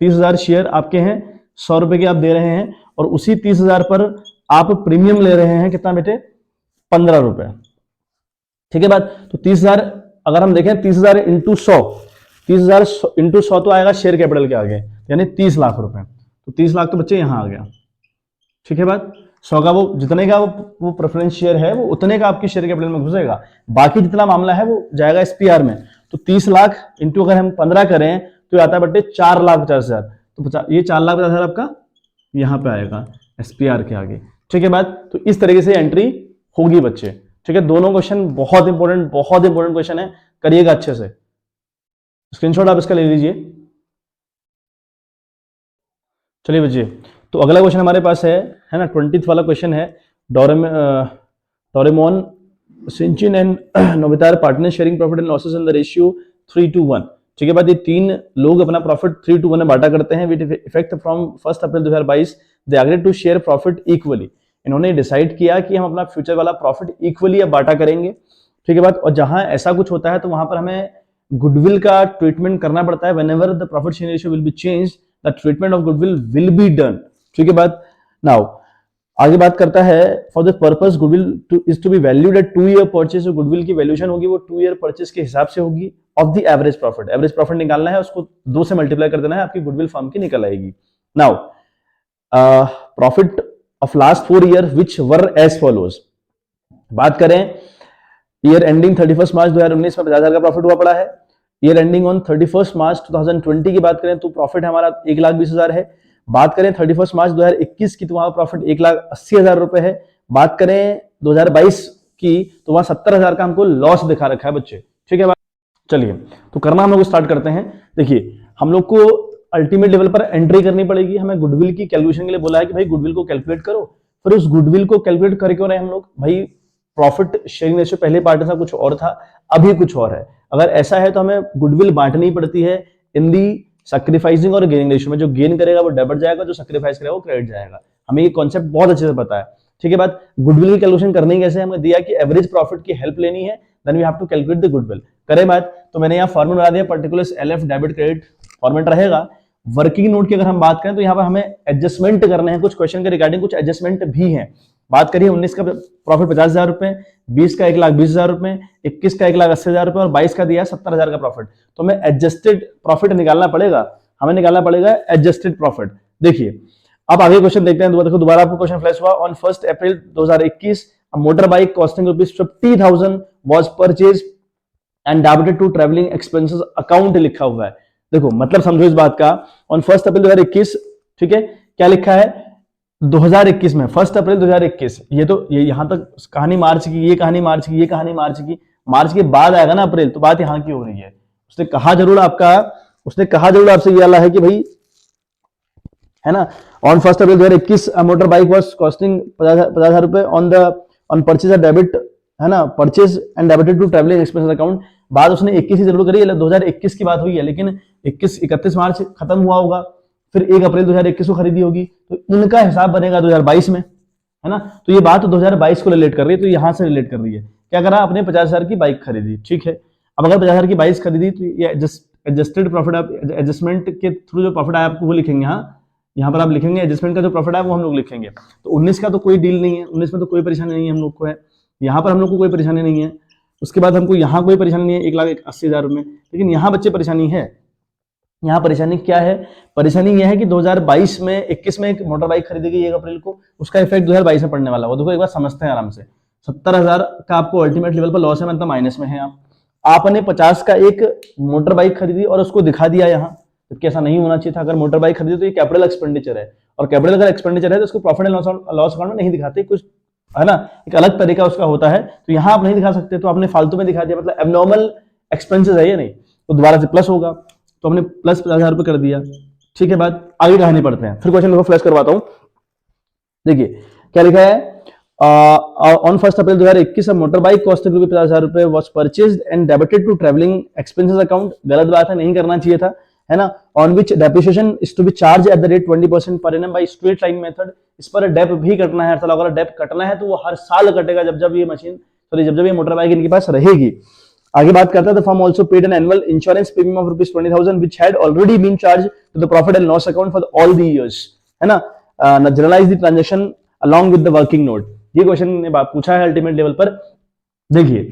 30,000 शेयर आपके हैं, 100 रुपए के आप दे रहे हैं, और उसी 30,000 पर आप प्रीमियम ले रहे हैं कितना बेटे, 15 रुपए, ठीक है बात। तो 30,000 अगर हम देखें 30,000 इंटू 100, 30,000 इंटू 100 तो आएगा शेयर कैपिटल के आगे, यानी 30 लाख रुपए। तो 30 लाख तो बच्चे यहां आ गया, ठीक है बात। 100 का वो जितने का वो प्रेफरेंस शेयर है वो उतने का आपकी शेयर कैपिटल में घुसेगा, बाकी जितना मामला है वो जाएगा SPR में। तो 30 लाख इंटू अगर हम 15 करें तो आता है बट्टे 4,50,000, तो ये 4,50,000 आपका यहाँ पे आएगा SPR के आगे, ठीक है बात। तो इस तरीके से एंट्री होगी बच्चे, ठीक है। दोनों क्वेश्चन बहुत इंपॉर्टेंट क्वेश्चन है, करिएगा अच्छे से, स्क्रीनशॉट आप इसका ले लीजिए। चलिए बच्चे, तो अगला क्वेश्चन हमारे पास है ना, 20th वाला क्वेश्चन है। Doraemon, Shinchan and Nobita partner sharing profit and losses in the ratio 3:1, ठीक है बात। ये 3 लोग अपना प्रॉफिट 3:1 में बांटा करते हैं। With effect from 1 April 2022 they agreed to share profit equally. इन्होंने डिसाइड किया कि हम अपना फ्यूचर वाला प्रॉफिट इक्वली अब बांटा करेंगे, ठीक है बात। और जहां ऐसा कुछ होता है तो वहां पर हमें गुडविल का ट्रीटमेंट करना पड़ता है। Whenever the profit sharing ratio will be changed the treatment of goodwill will be done, ठीक है बात। नाउ आगे बात करता है, for the purpose goodwill is to be valued at 2 year purchase. Goodwill की वैल्यूएशन होगी वो 2 ईयर परचेज के हिसाब से होगी of the average profit. Average profit निकालना है, उसको 2 से मल्टीप्लाई कर देना है, आपकी गुडविल फर्म की निकल आएगी। Now profit of last 4 year which were as follows. बात करें ईयर एंडिंग 31 मार्च 2019 में 50,000 का प्रॉफिट हुआ पड़ा है। ईयर एंडिंग ऑन 31 मार्च 2020 की बात करें तो प्रॉफिट हमारा 1,20,000 है। बात करें 31 मार्च 2021 की तो वहां प्रॉफिट 1,80,000 रुपए है। बात करें 2022 की तो वहां 70,000 का हमको लॉस दिखा रखा है बच्चे, ठीक है। चलिए तो करना हम लोग स्टार्ट करते हैं। देखिए हम लोग को अल्टीमेट लेवल पर एंट्री करनी पड़ेगी। हमें गुडविल की कैलकुलेशन के लिए बोला है कि भाई गुडविल को कैलकुलेट करो। फिर उस गुडविल को कैलकुलेट कर क्यों रहे हम लोग भाई, प्रॉफिट शेयरिंग रेशियो पहले पार्ट था कुछ और था, अभी कुछ और है। अगर ऐसा है तो हमें गुडविल बांटनी पड़ती है इन दी सैक्रिफाइसिंग और गेनिंग रेशियो में। जो गेन करेगा वो डेबिट जाएगा, जो सैक्रिफाइस करेगा वो क्रेडिट जाएगा। हमें ये कॉन्सेप्ट बहुत अच्छे से पता है, ठीक है बात। गुडविल की कैलकुलेशन करनी कैसे, हमें दिया कि एवरेज प्रॉफिट की हेल्प लेनी है, then we have to calculate the goodwill. करें बात, तो मैंने यहाँ फॉर्मेट बना दिया, particulars LF debit credit format रहेगा। वर्किंग नोट की अगर हम बात करें तो यहाँ पर हमें एडजस्टमेंट करने हैं, कुछ क्वेश्चन के रिगार्डिंग कुछ एडजस्टमेंट भी हैं। बात करिए 19 का प्रॉफिट 50,000 रुपए, 20 का 1,20,000 रुपए, 21 का 1,80,000 रुपए और 22 का दिया 70,000 का प्रॉफिट। तो हमें एडजस्टेड प्रॉफिट निकालना पड़ेगा, हमें निकालना पड़ेगा एडजस्टेड प्रॉफिट। देखिए अब आगे क्वेश्चन देखते हैं। देखो दोबारा आपको क्वेश्चन फ्लैश हुआ। On 1 April 2021 motor bike costing ₹50,000 was purchase and debited to travelling expenses account लिखा हुआ है। देखो मतलब समझो इस बात का, ऑन 1 अप्रैल 2021, ठीक है, क्या लिखा है 2021 में 1 अप्रैल 2021। ये तो ये यहां तक कहानी मार्च की, ये कहानी मार्च की, ये कहानी मार्च की, मार्च के बाद आएगा ना अप्रैल, तो बात यहां की हो रही है। उसने कहा जरूर आपसे ये वाला है कि भाई, है ना, on 1 April 2021 motor bike was costing 50,000 रुपए ऑन परचेज डेबिट, है ना, purchase and debited to travelling expenses account. बात उसने 21 ही जरूर करी है, 2021 की बात हुई है, लेकिन 31 मार्च खत्म हुआ होगा, फिर 1 अप्रैल 2021 को खरीदी होगी, तो इनका हिसाब बनेगा 2022 में, है ना। तो ये बात 2022 को रिलेट कर रही है, तो यहां से रिलेट कर रही है। क्या करा, आपने 50,000 की बाइक खरीदी, ठीक है। अब अगर 50,000 की बाइक खरीदी तो ये एडजस्टेड प्रॉफिट, आप एडजस्टमेंट के थ्रू जो प्रॉफिट आया आपको वो लिखेंगे। यहाँ पर आप लिखेंगे एडजस्टमेंट का जो प्रॉफिट है वो हम लोग लिखेंगे। तो 19 का तो कोई डील नहीं है, 19 में तो कोई परेशानी नहीं है हम लोग को, है यहाँ पर हम लोग को कोई परेशानी नहीं है। उसके बाद हमको यहाँ कोई परेशानी नहीं है 1,80,000 में, लेकिन यहाँ बच्चे परेशानी है। यहाँ परेशानी क्या है, परेशानी यह है कि 2022 में 21 में एक मोटर बाइक खरीदी गई 1 अप्रैल को, उसका इफेक्ट 2022 में पड़ने वाला है। वो देखो एक बार समझते हैं आराम से। 70,000 का आपको अल्टीमेट लेवल पर लॉस है, मतलब माइनस में है आप। आपने 50 का एक मोटर बाइक खरीदी और उसको दिखा दिया यहाँ, जबकि ऐसा नहीं होना चाहिए था। अगर मोटर बाइक खरीदी तो ये कैपिटल एक्सपेंडिचर है, और कैपिटल अगर एक्सपेंडिचर है तो उसको प्रॉफिट एंड लॉस अकाउंट में नहीं दिखाते, कुछ, है ना, एक अलग तरीका उसका होता है। तो यहाँ आप नहीं दिखा सकते, तो आपने फालतू में दिखा दिया, मतलब एबनॉर्मल एक्सपेंसेस है ये, नहीं तो दोबारा से प्लस होगा, तो हमने प्लस 50,000 रुपए कर दिया, ठीक है। बात आगे कहानी पढ़ते हैं, फिर क्वेश्चन को फ्लैश करवाता हूं। देखिए क्या लिखा है, on 1 April 2021 motor bike costing 50,000 रुपए was purchased and debited to travelling expenses account. गलत बात है, नहीं करना चाहिए था, है ना। On which depreciation is to be charge at the rate 20% per annum by straight line method. इस पर डेप भी कटना है हर साल, अगर डेप कटना है तो वो हर साल कटेगा जब ये मशीन, सॉरी, जब ये मोटर बाइक इनके पास रहेगी। आगे बात करता है, the firm also paid an annual insurance premium of ₹20,000 which had already been charge to the profit and loss account for all the years, है ना। Journalise the transaction along with the working note. ये question ने पूछा है ultimate level पर। देखिए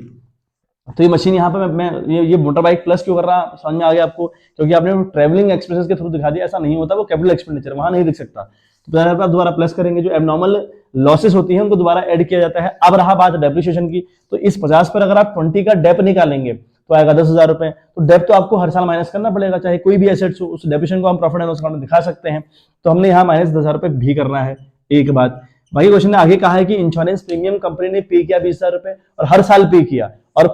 तो ये मशीन यहाँ पर मैं ये मोटर बाइक प्लस क्यों कर रहा, समझ में आ गया आपको, क्योंकि आपने ट्रैवलिंग एक्सपेंसेस के थ्रू दिखा दिया। ऐसा नहीं होता, वो कैपिटल एक्सपेंडिचर वहां नहीं दिख सकता, तो आप दोबारा प्लस करेंगे। जो एबनॉर्मल लॉसेस होती हैं उनको दोबारा ऐड किया जाता है। अब रहा बात डेप्रिसिएशन की, तो इस 50 पर अगर आप 20 का डेप निकालेंगे तो आएगा 10,000 रुपए। तो डेप तो आपको हर साल माइनस करना पड़ेगा, चाहे कोई भी एसेट्स हो, उस डेप्रिसिएशन को हम प्रॉफिट एंड लॉस अकाउंट में दिखा सकते हैं। तो हमने यहाँ माइनस 10,000 रुपए भी करना है। एक बात भाई, क्वेश्चन ने आगे कहा है कि इंश्योरेंस प्रीमियम कंपनी ने पे किया 20,000 रुपए, और हर साल पे किया, और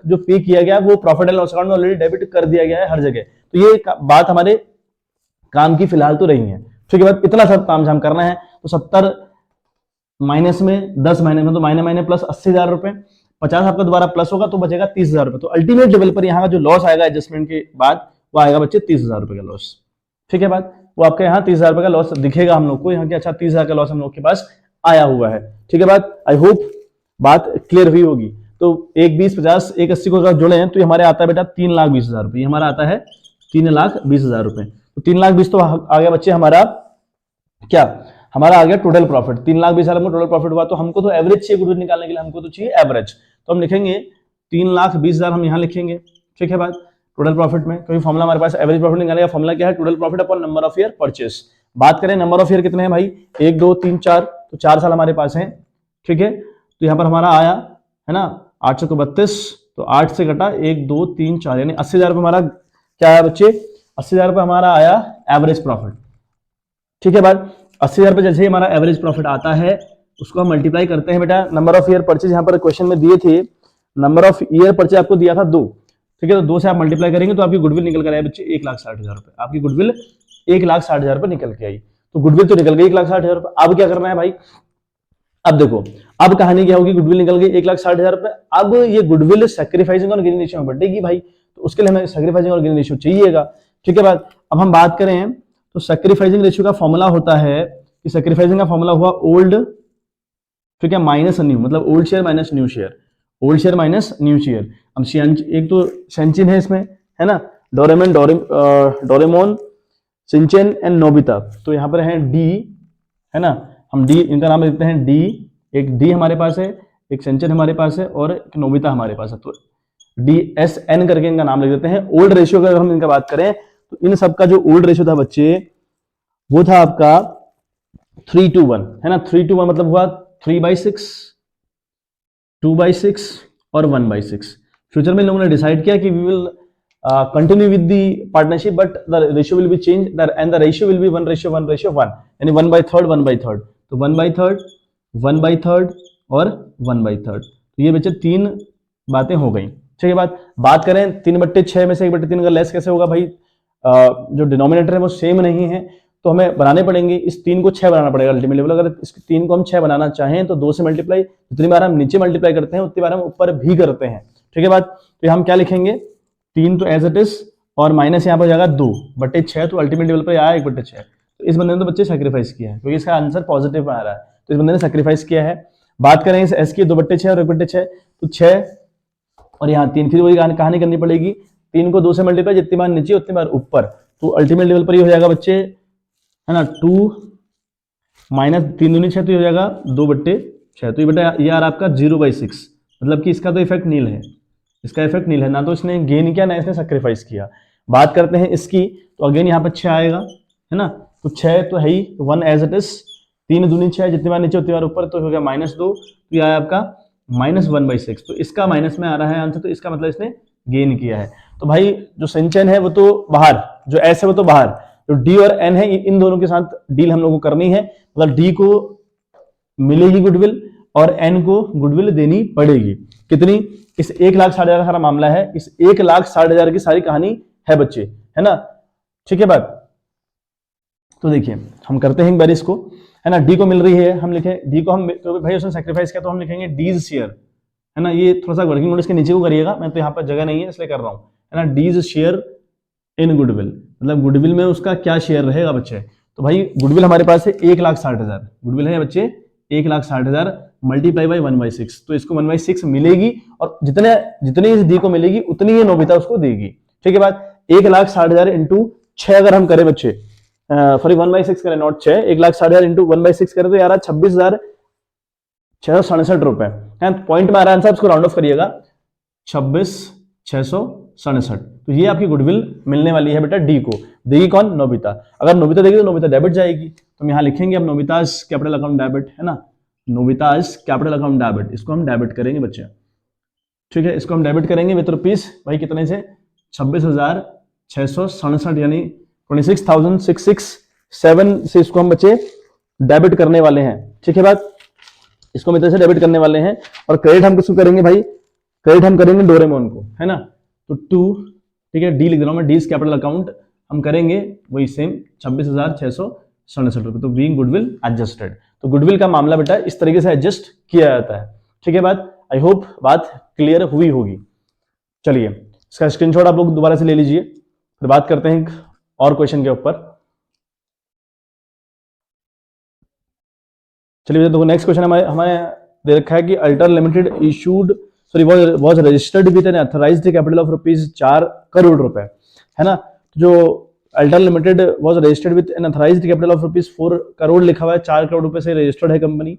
जो पे किया गया वो प्रॉफिट एंड लॉस अकाउंट में ऑलरेडी डेबिट कर दिया गया है हर जगह। तो ये बात हमारे काम की फिलहाल तो रही है, ठीक है। बात इतना सब काम झाम करना है, तो 70 माइनस में 10 महीने में, तो महीने महीने प्लस 80,000 रुपए, 50 आपका दोबारा प्लस होगा तो बचेगा 30,000 रुपए। तो अल्टीमेट लेवल पर यहाँ का जो लॉस आएगा एडजस्टमेंट के बाद, वो आएगा बच्चे 30,000 रुपए का लॉस, ठीक है। बात वो आपके यहाँ 30,000 रुपए का लॉस दिखेगा हम लोग को यहाँ के। अच्छा, 30,000 का लॉस हम लोग के पास आया हुआ है, ठीक है। बात आई होप बात क्लियर हुई होगी। तो 1, 20, 50, 1, 80 को अगर जोड़े हैं तो हमारे आता है बेटा 3,20,000 रुपए। हमारा आता है 3,20,000 रुपए। तो 3,20,000 तो आ गया बच्चे हमारा, क्या हमारा आ गया टोटल प्रॉफिट। 3,20,000 में टोटल प्रॉफिट हुआ, तो हमको तो एवरेज चाहिए गुडविल निकालने के लिए, हमको तो चाहिए एवरेज। तो हम लिखेंगे 3,20,000 हम यहाँ लिखेंगे, ठीक है। बात टोटल प्रॉफिट में, क्योंकि फॉर्मुला हमारे पास एवरेज प्रॉफिट निकालने का फॉर्मुला क्या है, total profit upon number of year purchase. बात करें नंबर ऑफ ईयर कितने हैं भाई, 1, 2, 3, 4, तो 4 साल हमारे पास हैं, ठीक है। तो यहाँ पर हमारा आया, है ना, 8 को 32, तो 8 से घटा 1, 2, 3, 4, यानी 80,000 रुपए हमारा क्या है बच्चे, 80,000 रुपए हमारा आया एवरेज प्रॉफिट, ठीक है। बात 80,000 रुपए जैसे ही हमारा एवरेज प्रॉफिट आता है, उसको हम मल्टीप्लाई करते हैं बेटा नंबर ऑफ ईयर परचेज। यहाँ पर क्वेश्चन में दिए थे नंबर ऑफ ईयर परचेज आपको दिया था 2, ठीक है। तो 2 से आप मल्टीप्लाई करेंगे तो आपकी गुडविल निकल कर आए बच्चे 1,60,000 रुपए। आपकी गुडविल 1,60,000 रुपए निकल के आई। तो गुडविल तो निकल गई 1,60,000 रुपए। अब क्या करना है भाई, अब देखो अब कहानी क्या होगी, गुडविल निकल गई 1,60,000 रुपए। अब ये गुडविल सैक्रिफाइसिंग और गेनिंग रेशियो में बढ़ेगी भाई, तो उसके लिए हमें सैक्रिफाइसिंग और गेनिंग रेशियो चाहिएगा, ठीक है। बात अब हम बात करें तो सैक्रिफाइसिंग रेशियो का फॉर्मूला होता है कि सैक्रिफाइसिंग का फॉर्मूला हुआ ओल्ड, ठीक है, माइनस न्यू, मतलब old share minus new share, old share minus new share. अब एक तो शेंचिन है इसमें, है ना, डोरेमोन, शिनचेन एंड नोबिता। तो यहाँ पर है डी, है ना, हम डी इनका नाम देते हैं डी। एक डी हमारे पास है, एक शेंचेन हमारे पास है, और एक नोबिता हमारे पास है। तो DSN करके इनका नाम लिख देते हैं। ओल्ड रेशियो अगर हम इनका बात करें तो इन सबका जो ओल्ड रेशियो था बच्चे, वो था आपका 3:1, है ना। 3:1 मतलब हुआ 3/6, 2/6 और 1/6। फ्यूचर में लोगों ने डिसाइड किया कि we will continue with the partnership, but the ratio will be change and the ratio will be 1:1:1, यानी 1/3, 1/3। तो 1/3, 1/3 और 1/3। तो ये बच्चे 3 बातें हो गई, ठीक है बात करें 3/6 में से 1/3 का लेस कैसे होगा भाई, जो डिनोमिनेटर है वो सेम नहीं है, तो हमें बनाने पड़ेंगे, इस 3 को 6 बनाना पड़ेगा अल्टीमेटली। अगर इस 3 को हम 6 बनाना चाहें तो 2 से मल्टीप्लाई, जितनी बार हम नीचे मल्टीप्लाई करते हैं उतनी बार हम ऊपर भी करते हैं। ठीक है तो हम क्या लिखेंगे, 3 तो एज इट इज, और माइनस यहाँ पर हो जाएगा 2/6, तो अल्टीमेट लेवल पर आया 1/6। तो इस बंदे ने तो बच्चे सेक्रीफाइस किया है, क्योंकि इसका आंसर पॉजिटिव में आ रहा है, तो इस बंदे ने सेक्रीफाइस किया है। बात करें इस एस की 2/6 और 1/6, तो 6 और यहाँ 3, फिर वही कहानी करनी पड़ेगी, 3 को 2 से मल्टीप्लाई, जितनी बार नीचे उतनी बार ऊपर, तो अल्टीमेट लेवल पर ये हो जाएगा बच्चे, है ना, 2 माइनस 3 दूनी 6, तो ये हो जाएगा 2/6। तो ये बेटा ये आ रहा आपका 0/6, मतलब कि इसका तो इफेक्ट नील है, इसका इफेक्ट नील है, ना तो इसने गेन किया ना इसने सेक्रीफाइस किया। बात करते हैं इसकी, तो अगेन यहाँ पर 6 आएगा, है ना, तो 6 तो है ही 1 एज इट इज, 3 दूनी 6, जितनी बार नीचे उतनी बार ऊपर, तो हो गया -2, तो ये आया आपका -1/6। तो इसका माइनस में आ रहा है आंसर, तो इसका मतलब इसने गेन किया है। तो भाई जो सिंचन है वो तो बाहर, जो एस है वो तो बाहर, जो डी और एन है इन दोनों के साथ डील हम लोगों को करनी है, मतलब डी को मिलेगी गुडविल और एन को गुडविल देनी पड़ेगी। कितनी, इस 1,60,000 का सारा मामला है, इस 1,60,000 की सारी कहानी है बच्चे, है ना। ठीक है बात, तो देखिए हम करते हैं एक बार इसको, है ना, डी को मिल रही है, हम लिखें डी को, हम तो भाई उसने सेक्रीफाइस किया तो हम लिखेंगे डीज शेयर, है ना, ये थोड़ा सा वर्किंग नोट इसके नीचे को करिएगा, मैं तो यहाँ पर जगह नहीं है इसलिए कर रहा हूँ, है ना, डीज शेयर इन गुडविल, मतलब गुडविल में उसका क्या शेयर रहेगा बच्चे। तो भाई गुडविल हमारे पास है 1,60,000, गुडविल है बच्चे 1,60,000 मल्टीप्लाई बाई 1/6, तो इसको 1/6 मिलेगी, और जितने इस डी को मिलेगी उतनी ये नोबिता उसको देगी। ठीक है बात, 1,60,000 इंटू 6 अगर हम करें बच्चे, सॉरी 1/6 करें, नॉट 6, 1,60,000 इंटू 1/6 करें तो यार 26,667 रुपए है, पॉइंट में आ रहा है आंसर, उसको राउंड ऑफ करिएगा 26,667। तो ये आपकी गुडविल मिलने वाली है बेटा डी को, देगी कौन, नोबिता। अगर नोबिता देगी तो नोबिता डेबिट जाएगी, तो हम यहाँ लिखेंगे अब नोबिताज कैपिटल अकाउंट डेबिट, है ना, नोबिताज कैपिटल अकाउंट डेबिट, इसको हम डेबिट करेंगे बच्चे। ठीक है, इसको हम डेबिट करेंगे विथ रुपीज, भाई कितने से, 26,667, यानी 26,667 से इसको हम बच्चे डेबिट करने वाले हैं। ठीक है बात, इसको हम इधर से डेबिट करने वाले हैं, और क्रेडिट हम किसको करेंगे भाई, क्रेडिट हम करेंगे डोरेमोन को, है ना, तो 2, ठीक है, डी लिख दे रहा हूं मैं, डीज कैपिटल अकाउंट हम करेंगे वही सेम 26,667 रुपए, तो बीइंग गुडविल एडजस्टेड। तो गुडविल का मामला बेटा इस तरीके से एडजस्ट किया जाता है। ठीक है बात, आई होप बात क्लियर हुई होगी। चलिए इसका स्क्रीनशॉट आप लोग दोबारा से ले लीजिए, फिर बात करते हैं और क्वेश्चन के ऊपर। चलिए देखो नेक्स्ट क्वेश्चन हमारे दे रखा है कि alter limited issued was registered with an authorized capital of ₹4 crore रुपए, है ना, जो alter limited was registered with an authorized capital of ₹4 crore लिखा हुआ है, 4 करोड़ रुपए से रजिस्टर्ड है company,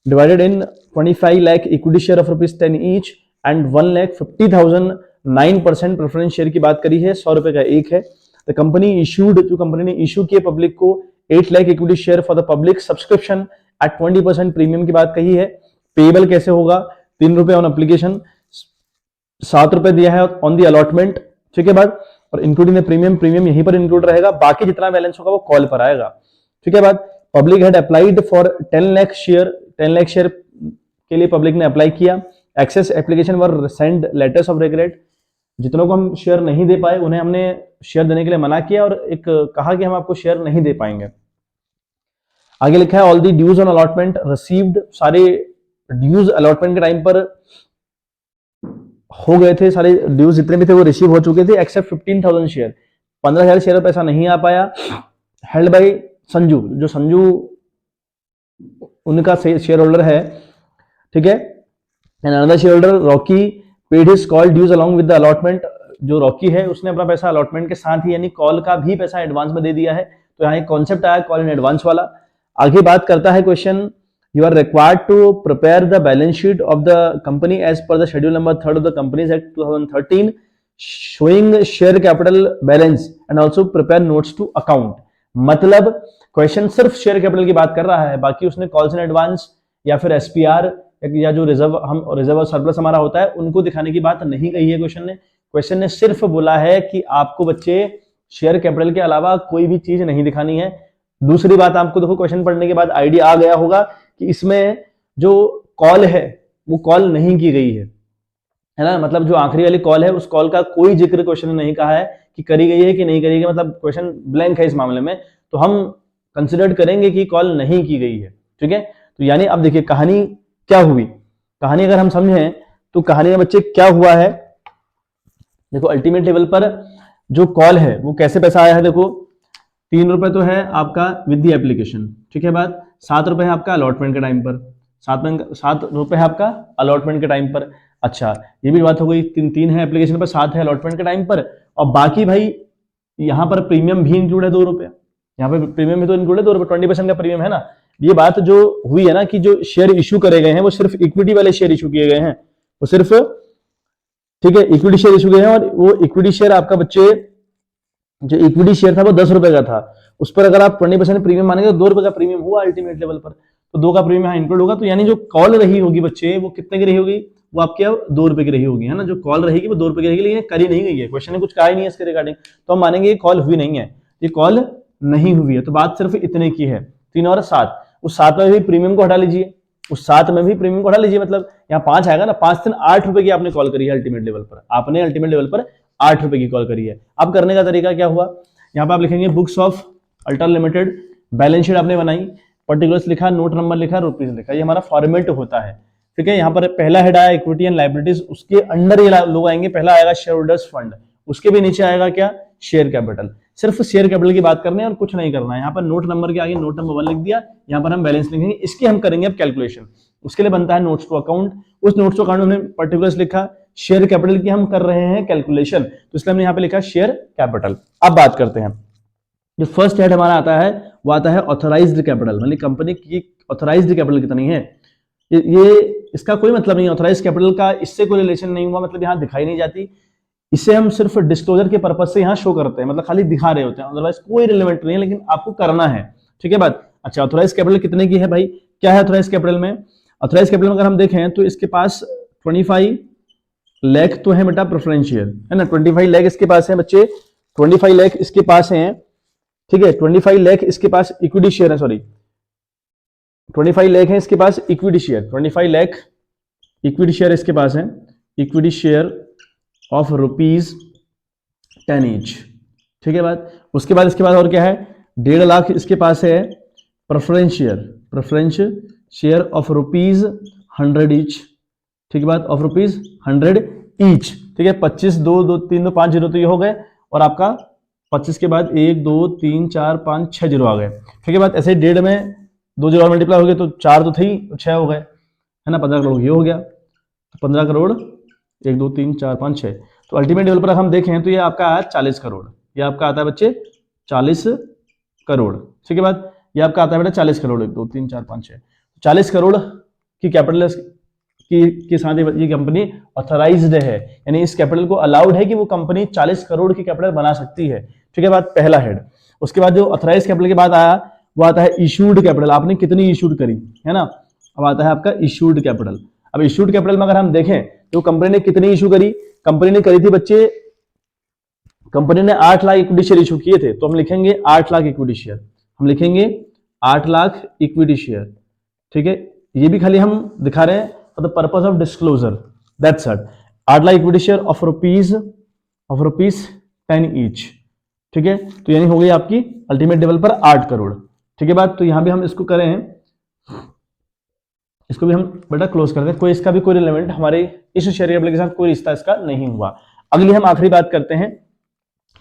divided in 25 lakh equity share of ₹10 each and 1,50,000 9% preference share की बात करी है, 100 रुपए का एक है। द कंपनी इशूड, जो कंपनी ने इशू किए पब्लिक को 8 lakh equity share for the public subscription eight 20% premium की बात कही है। पेबल कैसे होगा, 3 रुपए ऑन एप्लीकेशन, 7 रुपए दिया है ऑन दी अलॉटमेंट। ठीक है बात, और इंक्लूडिंग द प्रीमियम यहीं पर इंक्लूड रहेगा, बाकी जितना बैलेंस होगा वो कॉल पर आएगा। ठीक है बात, public had applied for 10 lakh share, 10 lakh share के लिए पब्लिक ने अप्लाई किया। Excess application were sent letters of regret, जितनों को हम शेयर नहीं दे पाए उन्हें हमने शेयर देने के लिए मना किया और एक कहा कि हम आपको शेयर नहीं दे पाएंगे। आगे लिखा है all the dues on allotment received, सारे ड्यूज अलॉटमेंट के टाइम पर हो गए थे, सारे ड्यूज जितने भी थे वो रिसीव हो चुके थे, एक्सेप्ट 15,000 शेयर, 15,000 शेयर पर पैसा नहीं आ पाया। हेल्ड बाय संजू, जो संजू उनका शेयर होल्डर है, ठीक है, and another share holder Rocky paid his call dues along with the allotment, जो रॉकी है उसने अपना पैसा अलॉटमेंट के साथ ही यानी कॉल का भी पैसा एडवांस में दे दिया है। तो यहाँ एक कॉन्सेप्ट आया कॉल इन एडवांस वाला। आगे बात करता है question, you are required to prepare the balance sheet of the company as per the schedule number 3 of the Companies Act 2013 showing share capital balance and also prepare notes to account। मतलब question सिर्फ share capital की बात कर रहा है, बाकी उसने calls in advance या फिर एसपीआर या जो रिजर्व और सरप्लस हमारा होता है उनको दिखाने की बात नहीं कही है क्वेश्चन ने सिर्फ बोला है कि आपको बच्चे शेयर कैपिटल के अलावा कोई भी चीज नहीं दिखानी है। दूसरी बात, आपको देखो क्वेश्चन पढ़ने के बाद आइडिया आ गया होगा कि इसमें जो कॉल है वो कॉल नहीं की गई है, है ना, मतलब जो आखिरी वाली कॉल है उस कॉल का कोई जिक्र क्वेश्चन में नहीं कहा है कि करी गई है कि नहीं करी गई, मतलब क्वेश्चन ब्लैंक है इस मामले में, तो हम कंसिडर करेंगे कि कॉल नहीं की गई है। ठीक है, तो यानी अब देखिए कहानी क्या हुई, कहानी अगर हम समझें तो कहानी में बच्चे क्या हुआ है, देखो अल्टीमेट लेवल पर जो कॉल है वो कैसे पैसा आया है, देखो 3 रुपए तो है आपका विद दी एप्लीकेशन, ठीक है बात, 7 रुपए है आपका अलॉटमेंट के टाइम पर, 7 रुपए है आपका अलॉटमेंट के टाइम पर। अच्छा ये भी बात हो गई, 3 है एप्लीकेशन पर, 7 है अलॉटमेंट के टाइम पर, और बाकी भाई यहाँ पर प्रीमियम भी इंक्लूड है 2 रुपए, यहाँ पे प्रीमियम भी तो इंक्लूड है 2 रुपए, 20% का प्रीमियम है ना। ये बात जो हुई है ना कि जो शेयर इशू करे गए हैं वो सिर्फ इक्विटी वाले शेयर इशू किए गए हैं, वो सिर्फ, ठीक है, इक्विटी शेयर इशू किए हैं, और वो इक्विटी शेयर आपका बच्चे जो इक्विटी शेयर था वो 10 रुपए का था, उस पर अगर आप 20% प्रीमियम मानेंगे तो 2 रुपए का प्रीमियम हुआ अल्टीमेट लेवल पर, तो 2 का प्रीमियम यहाँ इंक्लूड होगा, तो यानी जो कॉल रही होगी बच्चे वो कितने की रही होगी, वो आपके 2 रुपए की रही होगी, है ना, जो कॉल रहेगी वो 2 रुपए की रहेगी, लेकिन करी नहीं गई है, क्वेश्चन ने कुछ कहा ही नहीं है इसके रिगार्डिंग, तो हम मानेंगे ये कॉल हुई नहीं है, ये कॉल नहीं हुई है, तो बात सिर्फ इतने की है। 3 और 7, उस 7 में भी प्रीमियम को हटा लीजिए, उस 7 में भी प्रीमियम को हटा लीजिए, मतलब यहाँ 5 आएगा ना, 5 3 8 रुपए की आपने कॉल करी है अल्टीमेट लेवल पर, आपने अल्टीमेट लेवल पर 8 रुपए की कॉल करी है। अब करने का तरीका क्या हुआ, यहाँ पे आप लिखेंगे books of ultra limited, balance sheet आपने बनाई, पर्टिकुलर्स लिखा, नोट नंबर लिखा, रुपीज लिखा, ये हमारा फॉर्मेट होता है। ठीक है, यहाँ पर पहला हेड आया इक्विटी एंड लाइबिलिटीज, उसके अंडर ये लोग आएंगे, पहला आएगा शेयर होल्डर्स फंड, उसके भी नीचे आएगा क्या, शेयर कैपिटल, सिर्फ शेयर कैपिटल की बात करनी है और कुछ नहीं करना है। यहाँ पर नोट नंबर के आगे नोट नंबर 1 लिख दिया, यहाँ पर हम बैलेंस लिखेंगे, इसकी हम करेंगे अब कैलकुलेशन, उसके लिए बनता है नोट्स टू अकाउंट, उस नोट्स टू अकाउंट में हमने पर्टिकुलर्स लिखा, शेयर कैपिटल की हम कर रहे हैं कैलकुलेशन, तो इसलिए हमने यहाँ पे लिखा शेयर कैपिटल। अब बात करते हैं, जो फर्स्ट हेड हमारा आता है वो आता है ऑथराइज्ड कैपिटल, मतलब कंपनी की ऑथराइज्ड कैपिटल कितनी है, ये इसका कोई मतलब नहीं, ऑथराइज्ड कैपिटल का इससे कोई रिलेशन नहीं हुआ, मतलब यहाँ दिखाई नहीं जाती, इसे हम सिर्फ डिस्क्लोजर के पर्पज से यहाँ शो करते हैं, मतलब खाली दिखा रहे होते हैं, अदरवाइज कोई रिलेवेंट नहीं है, लेकिन आपको करना है। ठीक है बात, अच्छा ऑथराइज्ड कैपिटल कितने की है भाई, क्या है ऑथराइज्ड कैपिटल में, ऑथराइज्ड कैपिटल में अगर हम देखें तो इसके पास 25 लाख तो है बेटा प्रेफरेंस शेयर, है ना, 25 लाख इसके पास है बच्चे, 25 लाख इसके पास है, ठीक है, 25 लाख इसके पास इक्विटी शेयर है, सॉरी 25 लाख है इसके पास equity share, 25 lakh equity share इसके पास है, इक्विटी शेयर ऑफ ₹10 ईच। ठीक है बात, उसके बाद इसके बाद और क्या है, 1.5 लाख इसके पास है प्रेफरेंस शेयर ऑफ ₹100 ईच। ठीक है बात, ऑफ ₹100 ईच। ठीक है, 25 2 2 3 2 5 जीरो तो ये हो गए, और आपका 25 के बाद 1 2 3 4 5 6 जीरो आ गए। ठीक है बात, ऐसे 1.5 में 2 जीरो और मल्टीप्लाई हो गए तो 4 तो थे ही, 6 हो गए, है ना, 15 करोड़ ये हो गया, 15 करोड़ 1 2 3 4 5 6, तो अल्टीमेट लेवल पर हम देखें तो ये आपका आया 40 करोड़, ये आपका आता है बच्चे 40 करोड़। ठीक है बात, ये आपका आता है बेटा 40 करोड़, 1 2 3 4 5 6, 40 करोड़ की कैपिटल के साथ ये कंपनी ऑथराइज्ड है, यानी इस कैपिटल को अलाउड है कि वो कंपनी 40 करोड़ की कैपिटल बना सकती है। ठीक है बात, पहला हेड। उसके बाद जो ऑथराइज्ड कैपिटल के बाद आया वो आता है इशूड कैपिटल, आपने कितनी इशूड करी, है ना, अब आता है आपका इशूड कैपिटल। अब इशूड कैपिटल में अगर हम देखें तो कंपनी ने कितनी इशू करी, कंपनी ने करी थी बच्चे, कंपनी ने 8 लाख इक्विटी शेयर इशू किए थे, तो हम लिखेंगे 8 लाख इक्विटी शेयर, हम लिखेंगे 8 लाख इक्विटी शेयर। ठीक है, ये भी खाली हम दिखा रहे हैं for the purpose of disclosure, that's it, 8 lakh equity share of rupees 10 each. ठीक है, तो यानी हो गई आपकी अल्टीमेट लेवल पर 8 करोड़। ठीक है बात, तो यहां भी हम इसको करें, इसको भी हम बेटा क्लोज कर दें, कोई इसका भी कोई रिलेवेंट हमारे इस शेयर कैपिटल के साथ कोई रिश्ता इसका नहीं हुआ। अगली हम आखिरी बात करते हैं।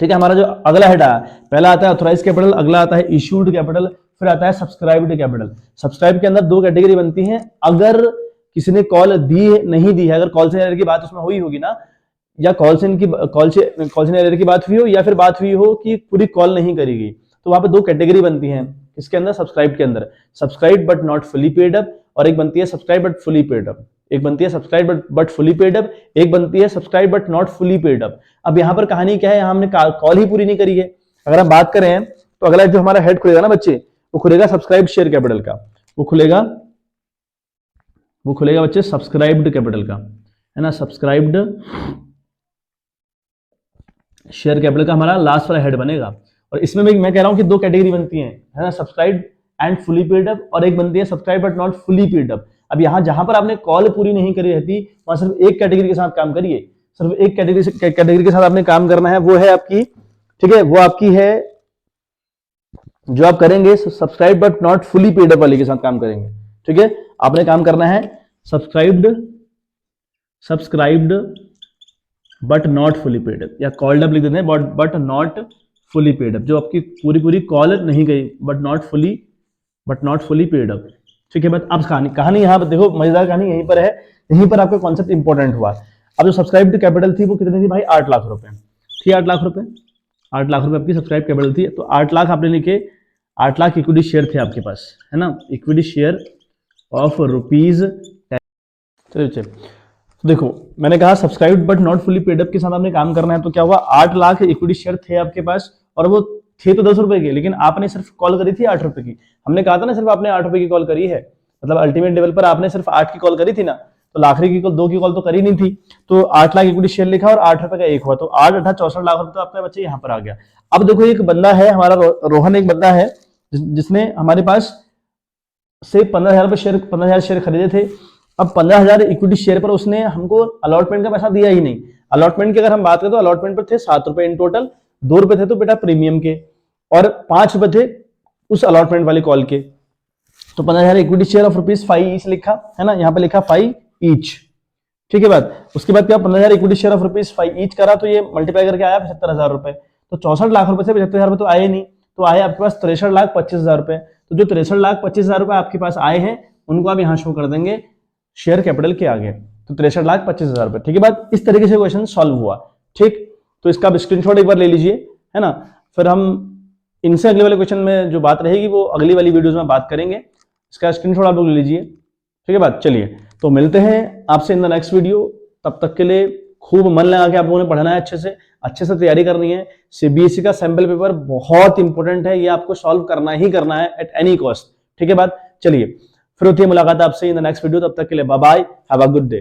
ठीक है, हमारा जो अगला हेड आया, पहला आता है ऑथराइज्ड कैपिटल, अगला आता है इशूड कैपिटल, फिर आता है सब्सक्राइब्ड कैपिटल। सब्सक्राइब के अंदर 2 कैटेगरी बनती हैं, अगर किसी ने कॉल दी नहीं दी है, अगर कॉल से एरर की बात उसमें हुई होगी ना, या कॉल से एरर की बात हुई हो, या फिर बात हुई हो कि पूरी कॉल नहीं करी गई, तो वहां पे 2 कैटेगरी बनती हैं, इसके अंदर सब्सक्राइब के अंदर, subscribe but not fully paid up, और एक बनती है subscribe but fully paid up, एक बनती है subscribe but fully paid up, एक बनती है subscribe but not fully paid up. अब यहाँ पर कहानी क्या है, यहाँ हमने कॉल ही पूरी नहीं करी है। अगर हम बात करें तो अगला जो हमारा हेड खुलेगा ना बच्चे, वो खुलेगा सब्सक्राइब शेयर कैपिटल का, वो खुलेगा बच्चे सब्सक्राइब्ड कैपिटल का, है ना, सब्सक्राइब्ड शेयर कैपिटल का हमारा लास्ट वाला हेड बनेगा। और इसमें भी मैं कह रहा हूं कि 2 कैटेगरी बनती हैं, है ना, subscribe and fully paid up, और एक बनती है subscribe but not fully paid up. अब यहाँ जहां पर आपने कॉल पूरी नहीं करी रहती, वहां सिर्फ एक कैटेगरी के साथ काम करिए, सिर्फ एक कैटेगरी के साथ आपने काम करना है, वो है आपकी, ठीक है, वो आपकी है जो आप करेंगे subscribe but not fully paid up वाले के साथ काम करेंगे। ठीक है, आपने काम करना है subscribed but not fully paid up, या कॉल्ड अप लिख देते हैं but not fully paid up, जो आपकी पूरी कॉल नहीं गई but not fully paid up. ठीक है, बट अब कहानी यहाँ पर देखो, मजेदार कहानी यहीं पर है, यहीं पर आपका कॉन्सेप्ट इंपॉर्टेंट हुआ। अब जो सब्सक्राइब्ड कैपिटल थी वो कितनी थी भाई, 8 लाख रुपए थी, 8 लाख रुपए, 8 लाख रुपए आपकी सब्सक्राइब कैपिटल थी। तो 8 लाख आपने लिखे, 8 लाख इक्विटी शेयर थे आपके पास, है ना, इक्विटी शेयर ऑफ रुपीज। चलिए देखो, मैंने कहा subscribed but not fully paid up के साथ आपने काम करना है, तो क्या हुआ, 8 लाख इक्विटी शेयर थे आपके पास, और वो थे तो 10 रुपए के, लेकिन आपने सिर्फ कॉल करी थी 8 रुपए की। हमने कहा था ना सिर्फ आपने 8 रुपए की कॉल करी है, मतलब अल्टीमेट लेवल पर आपने सिर्फ 8 की कॉल करी थी ना, तो आखिरी की कॉल 2 की कॉल तो करी नहीं थी। तो 8 लाख इक्विटी शेयर लिखा और 8 रुपए का एक हुआ, तो 8 8 64 लाख रुपए तो आपका बच्चे यहाँ पर आ गया। अब देखो, एक बंदा है हमारा रोहन, एक बंदा है जिसने हमारे पास से 15,000 शेयर खरीदे थे। अब 15,000 इक्विटी शेयर पर उसने हमको अलॉटमेंट का पैसा दिया ही नहीं। अलॉटमेंट की अगर हम बात करें तो अलॉटमेंट पर थे 7 रुपए इन टोटल, 2 रुपए थे तो बेटा प्रीमियम के, और 5 रुपए थे उस अलॉटमेंट वाली कॉल के। तो 15,000 इक्विटी शेयर ऑफ ₹5 ईच लिखा है ना, यहाँ पे लिखा 5 ईच। ठीक है बात, उसके बाद क्या, 15,000 इक्विटी शेयर ऑफ ₹5 ईच करा, तो ये मल्टीप्लाई करके आया 75,000 रुपए। तो 64 लाख रुपए से 75,000 रुपए तो आए नहीं, तो आए आपके पास 63,25,000 रुपए। तो जो 63,25,000 रुपए आपके पास आए हैं, उनको आप यहाँ शो कर देंगे शेयर कैपिटल के आगे, तो 63,25,000 रुपए। ठीक है बात, इस तरीके से क्वेश्चन सॉल्व हुआ। ठीक, तो इसका स्क्रीनशॉट एक बार ले लीजिए, है ना, फिर हम इनसे अगले वाले क्वेश्चन में जो बात रहेगी वो अगली वाली वीडियोस में बात करेंगे। इसका स्क्रीनशॉट आप लोग ले लीजिए। ठीक है बात, चलिए तो मिलते हैं आपसे इन द नेक्स्ट वीडियो। तब तक के लिए खूब मन लगा के आप लोगों ने पढ़ना है, अच्छे से तैयारी करनी है। सीबीएसई का सैंपल पेपर बहुत इंपॉर्टेंट है, ये आपको सॉल्व करना ही करना है एट एनी कॉस्ट। ठीक है बात, चलिए फिर होती है मुलाकात आपसे इन द नेक्स्ट वीडियो। तब तक के लिए bye bye, have a good day.